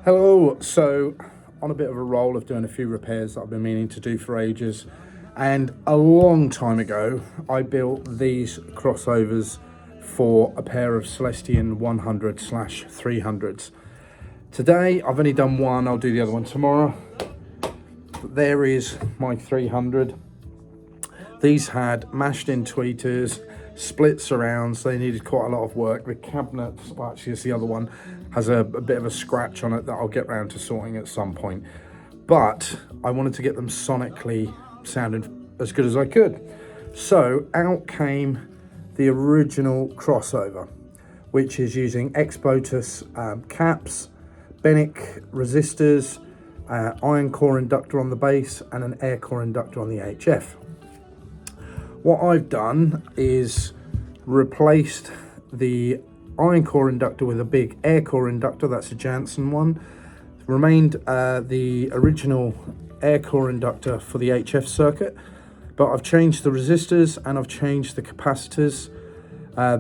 Hello, so on a bit of a roll of doing a few repairs that I've been meaning to do for ages, and a long time ago I built these crossovers for a pair of Celestion 100/300s. Today I've only done one, I'll do the other one tomorrow. But there is my 300. These had mashed in tweeters, split surrounds. They needed quite a lot of work. The cabinets, well, actually it's the other one, has a bit of a scratch on it that I'll get round to sorting at some point. But I wanted to get them sonically sounding as good as I could. So out came the original crossover, which is using Expotus caps, Benick resistors, iron core inductor on the base, and an air core inductor on the HF. What I've done is replaced the iron core inductor with a big air core inductor. That's a Janssen one. Remained the original air core inductor for the HF circuit, but I've changed the resistors and I've changed the capacitors.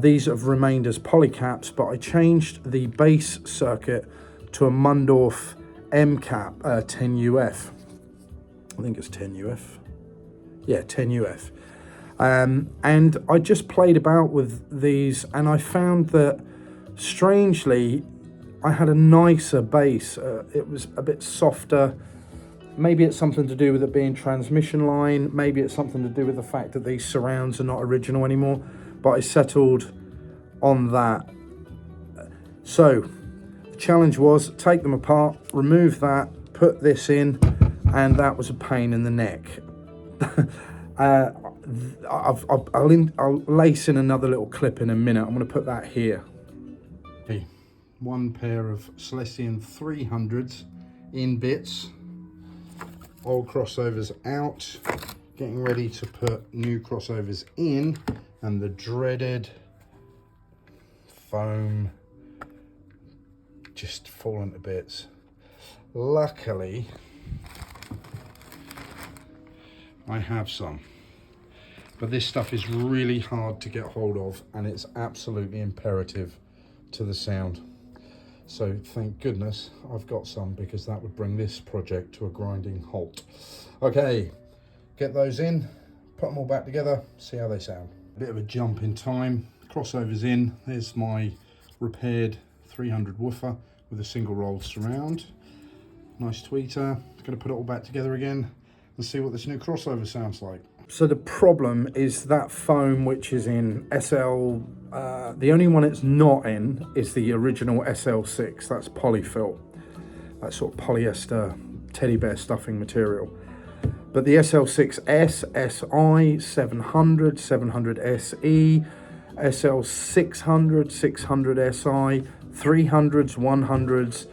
These have remained as polycaps, but I changed the base circuit to a Mundorf M cap 10 UF. I think it's 10 UF. Yeah, 10 UF. And I just played about with these, and I found that strangely I had a nicer bass. It was a bit softer. Maybe it's something to do with it being transmission line. Maybe it's something to do with the fact that these surrounds are not original anymore, but I settled on that. So the challenge was take them apart, remove that, put this in, and that was a pain in the neck. I'll lace in another little clip in a minute. I'm going to put that here. Okay, one pair of Celestion 300s in bits. Old crossovers out. Getting ready to put new crossovers in, and the dreaded foam just falling to bits. Luckily, I have some. But this stuff is really hard to get hold of, and it's absolutely imperative to the sound. So thank goodness I've got some, because that would bring this project to a grinding halt. Okay, get those in, put them all back together, see how they sound. A bit of a jump in time, crossovers in. There's my repaired 300 woofer with a single rolled surround. Nice tweeter. Gonna put it all back together again and see what this new crossover sounds like. So the problem is that foam, which is in SL, the only one it's not in is the original SL6. That's polyfill, that sort of polyester teddy bear stuffing material. But the SL6S, SI, 700, 700 SE, SL600, 600 SI, 300s, 100s.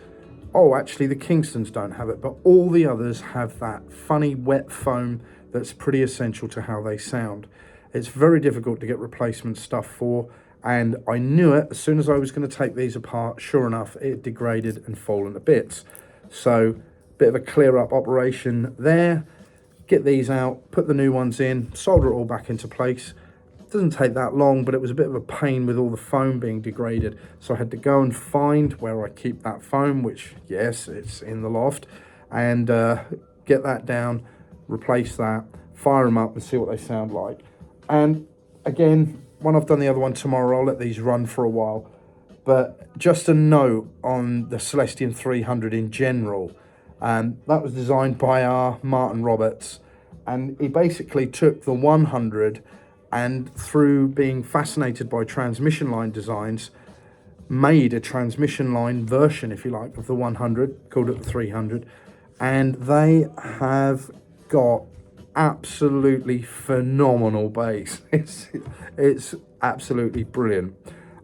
Oh, actually the Kingstons don't have it, but all the others have that funny wet foam that's pretty essential to how they sound. It's very difficult to get replacement stuff for, and I knew it as soon as I was going to take these apart. Sure enough, it degraded and fallen to bits. So bit of a clear up operation there. Get these out, put the new ones in, solder it all back into place. It doesn't take that long, but it was a bit of a pain with all the foam being degraded. So I had to go and find where I keep that foam, which yes, it's in the loft, and get that down, replace that, fire them up and see what they sound like. And again, when I've done the other one tomorrow, I'll let these run for a while. But just a note on the Celestion 300 in general, that was designed by our Martin Roberts, and he basically took the 100 and, through being fascinated by transmission line designs, made a transmission line version, if you like, of the 100, called it the 300, and they have got absolutely phenomenal bass. It's absolutely brilliant.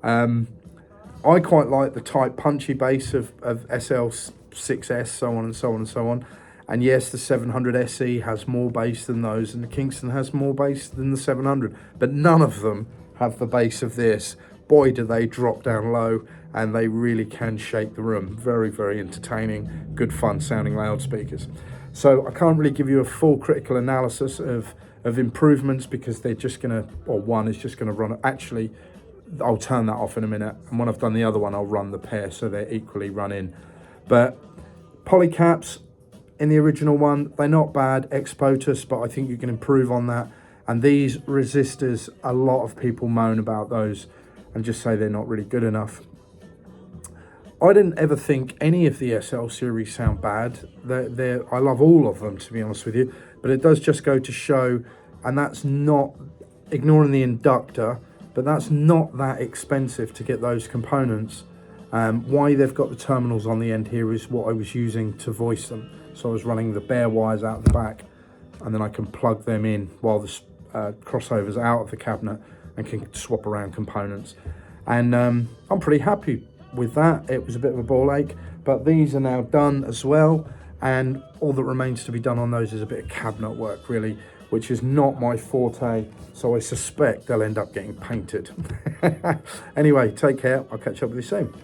I quite like the tight punchy bass of SL6S, so on and so on and so on. And yes, the 700 SE has more bass than those, and the Kingston has more bass than the 700, but none of them have the bass of this. Boy, do they drop down low, and they really can shake the room. Very, very entertaining, good fun sounding loudspeakers. So I can't really give you a full critical analysis of improvements, because they're just gonna, or one is just gonna run. Actually, I'll turn that off in a minute, and when I've done the other one, I'll run the pair so they're equally running. But Poly caps in the original one, they're not bad, ex-Potus, but I think you can improve on that. And these resistors, a lot of people moan about those and just say they're not really good enough. I didn't ever think any of the SL series sound bad. I love all of them, to be honest with you, but it does just go to show, and that's not, ignoring the inductor, but that's not that expensive to get those components. Why they've got the terminals on the end here is what I was using to voice them. So I was running the bare wires out the back, and then I can plug them in while the crossover's out of the cabinet and can swap around components. And I'm pretty happy with that. It was a bit of a ball ache, but these are now done as well, and all that remains to be done on those is a bit of cabinet work, really, which is not my forte, so I suspect they'll end up getting painted. Anyway, take care. I'll catch up with you soon.